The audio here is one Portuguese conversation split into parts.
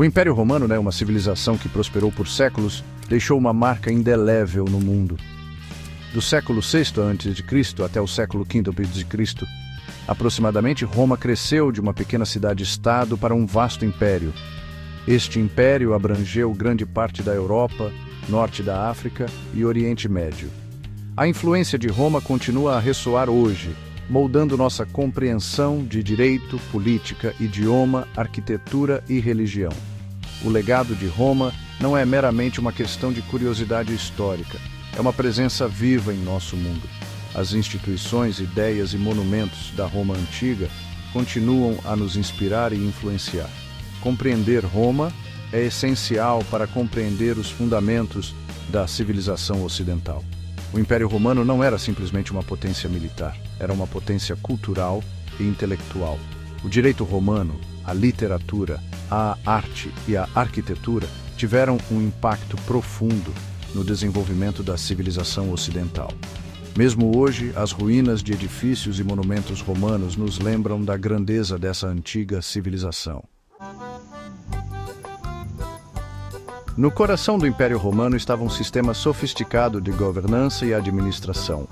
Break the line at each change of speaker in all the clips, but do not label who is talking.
O Império Romano, uma civilização que prosperou por séculos, deixou uma marca indelével no mundo. Do século VI a.C. até o século V a.C., aproximadamente, Roma cresceu de uma pequena cidade-estado para um vasto império. Este império abrangeu grande parte da Europa, norte da África e Oriente Médio. A influência de Roma continua a ressoar hoje, moldando nossa compreensão de direito, política, idioma, arquitetura e religião. O legado de Roma não é meramente uma questão de curiosidade histórica, é uma presença viva em nosso mundo. As instituições, ideias e monumentos da Roma antiga continuam a nos inspirar e influenciar. Compreender Roma é essencial para compreender os fundamentos da civilização ocidental. O Império Romano não era simplesmente uma potência militar, era uma potência cultural e intelectual. O direito romano, a literatura, a arte e a arquitetura tiveram um impacto profundo no desenvolvimento da civilização ocidental. Mesmo hoje, as ruínas de edifícios e monumentos romanos nos lembram da grandeza dessa antiga civilização. No coração do Império Romano estava um sistema sofisticado de governança e administração.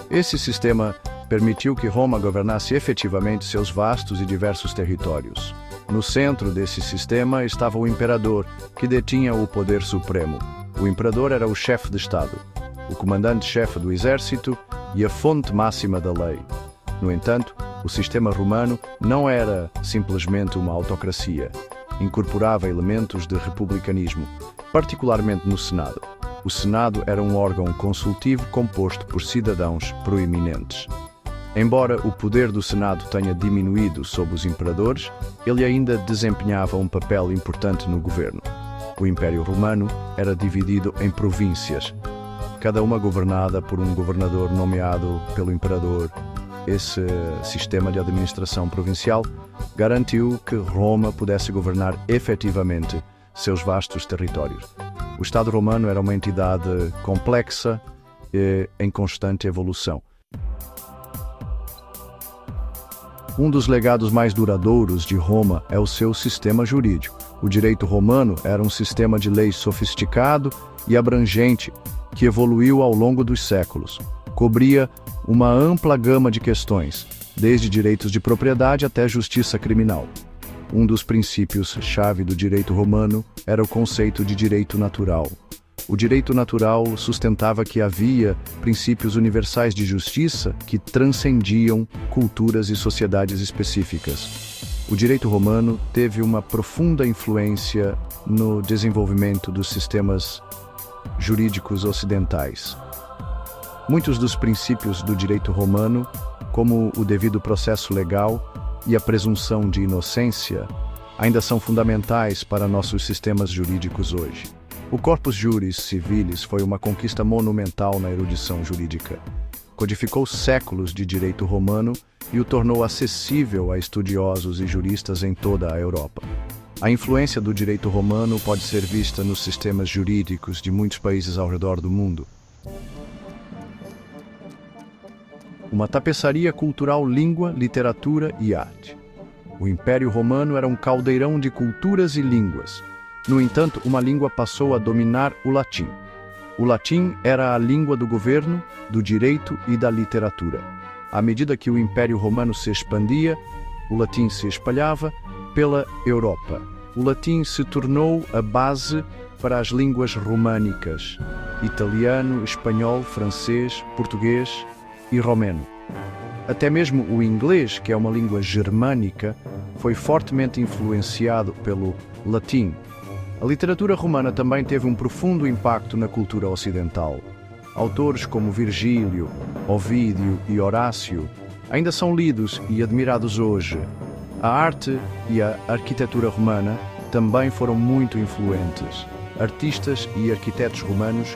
Esse sistema permitiu que Roma governasse efetivamente seus vastos e diversos territórios. No centro desse sistema estava o imperador, que detinha o poder supremo. O imperador era o chefe de Estado, o comandante-chefe do exército e a fonte máxima da lei. No entanto, o sistema romano não era simplesmente uma autocracia. Incorporava elementos de republicanismo, particularmente no Senado. O Senado era um órgão consultivo composto por cidadãos proeminentes. Embora o poder do Senado tenha diminuído sob os imperadores, ele ainda desempenhava um papel importante no governo. O Império Romano era dividido em províncias, cada uma governada por um governador nomeado pelo imperador. Esse sistema de administração provincial garantiu que Roma pudesse governar efetivamente seus vastos territórios. O Estado romano era uma entidade complexa e em constante evolução. Um dos legados mais duradouros de Roma é o seu sistema jurídico. O direito romano era um sistema de leis sofisticado e abrangente que evoluiu ao longo dos séculos. Cobria uma ampla gama de questões, desde direitos de propriedade até justiça criminal. Um dos princípios-chave do direito romano era o conceito de direito natural. O direito natural sustentava que havia princípios universais de justiça que transcendiam culturas e sociedades específicas. O direito romano teve uma profunda influência no desenvolvimento dos sistemas jurídicos ocidentais. Muitos dos princípios do direito romano, como o devido processo legal e a presunção de inocência, ainda são fundamentais para nossos sistemas jurídicos hoje. O Corpus Juris Civilis foi uma conquista monumental na erudição jurídica. Codificou séculos de direito romano e o tornou acessível a estudiosos e juristas em toda a Europa. A influência do direito romano pode ser vista nos sistemas jurídicos de muitos países ao redor do mundo. Uma tapeçaria cultural, língua, literatura e arte. O Império Romano era um caldeirão de culturas e línguas. No entanto, uma língua passou a dominar o latim. O latim era a língua do governo, do direito e da literatura. À medida que o Império Romano se expandia, o latim se espalhava pela Europa. O latim se tornou a base para as línguas românicas: italiano, espanhol, francês, português e romeno. Até mesmo o inglês, que é uma língua germânica, foi fortemente influenciado pelo latim. A literatura romana também teve um profundo impacto na cultura ocidental. Autores como Virgílio, Ovídio e Horácio ainda são lidos e admirados hoje. A arte e a arquitetura romana também foram muito influentes. Artistas e arquitetos romanos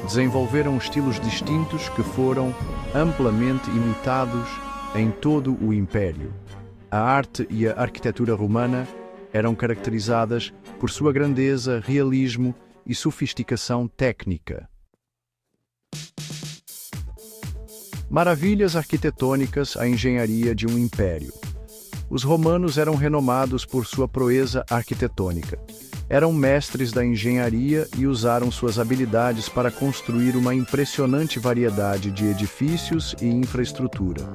desenvolveram estilos distintos que foram amplamente imitados em todo o Império. A arte e a arquitetura romana eram caracterizadas por sua grandeza, realismo e sofisticação técnica. Maravilhas arquitetônicas, a engenharia de um império. Os romanos eram renomados por sua proeza arquitetônica. Eram mestres da engenharia e usaram suas habilidades para construir uma impressionante variedade de edifícios e infraestrutura.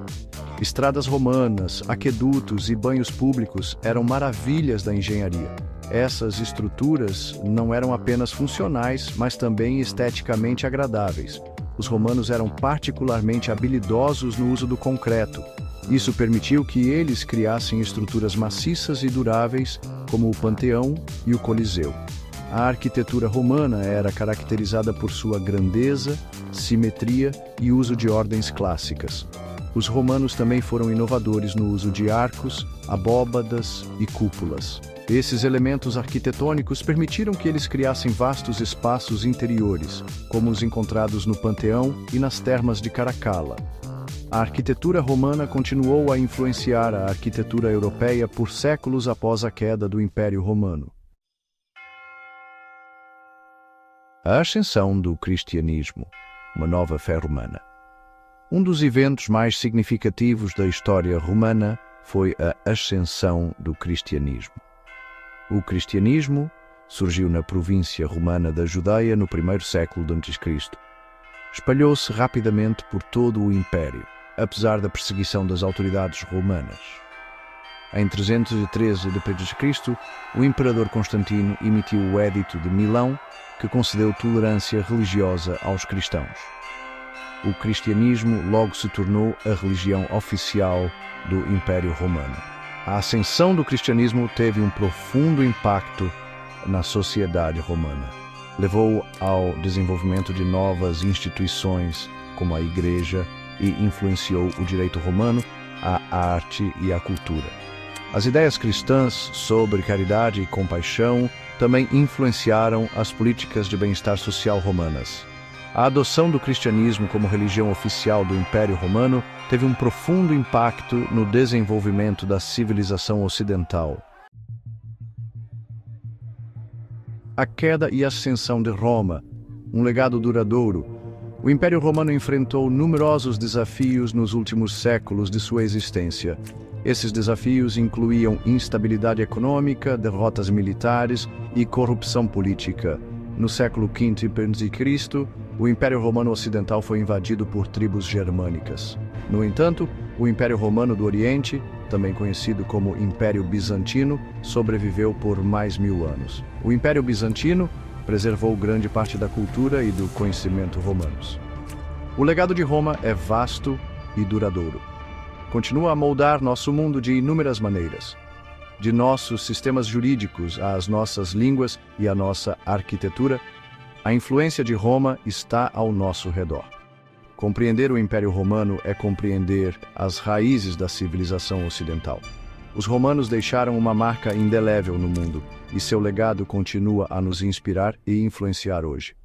Estradas romanas, aquedutos e banhos públicos eram maravilhas da engenharia. Essas estruturas não eram apenas funcionais, mas também esteticamente agradáveis. Os romanos eram particularmente habilidosos no uso do concreto. Isso permitiu que eles criassem estruturas maciças e duráveis, como o Panteão e o Coliseu. A arquitetura romana era caracterizada por sua grandeza, simetria e uso de ordens clássicas. Os romanos também foram inovadores no uso de arcos, abóbadas e cúpulas. Esses elementos arquitetônicos permitiram que eles criassem vastos espaços interiores, como os encontrados no Panteão e nas termas de Caracalla. A arquitetura romana continuou a influenciar a arquitetura europeia por séculos após a queda do Império Romano. A ascensão do cristianismo, uma nova fé romana. Um dos eventos mais significativos da história romana foi a ascensão do cristianismo. O cristianismo surgiu na província romana da Judeia no primeiro século a.C. Espalhou-se rapidamente por todo o Império, apesar da perseguição das autoridades romanas. Em 313 d.C., o imperador Constantino emitiu o Édito de Milão, que concedeu tolerância religiosa aos cristãos. O cristianismo logo se tornou a religião oficial do Império Romano. A ascensão do cristianismo teve um profundo impacto na sociedade romana. Levou ao desenvolvimento de novas instituições, como a Igreja, e influenciou o direito romano, a arte e a cultura. As ideias cristãs sobre caridade e compaixão também influenciaram as políticas de bem-estar social romanas. A adoção do cristianismo como religião oficial do Império Romano teve um profundo impacto no desenvolvimento da civilização ocidental. A queda e ascensão de Roma, um legado duradouro. O Império Romano enfrentou numerosos desafios nos últimos séculos de sua existência. Esses desafios incluíam instabilidade econômica, derrotas militares e corrupção política. No século V a.C., o Império Romano Ocidental foi invadido por tribos germânicas. No entanto, o Império Romano do Oriente, também conhecido como Império Bizantino, sobreviveu por mais 1000 anos. O Império Bizantino preservou grande parte da cultura e do conhecimento romanos. O legado de Roma é vasto e duradouro. Continua a moldar nosso mundo de inúmeras maneiras, de nossos sistemas jurídicos às nossas línguas e à nossa arquitetura. A influência de Roma está ao nosso redor. Compreender o Império Romano é compreender as raízes da civilização ocidental. Os romanos deixaram uma marca indelével no mundo, e seu legado continua a nos inspirar e influenciar hoje.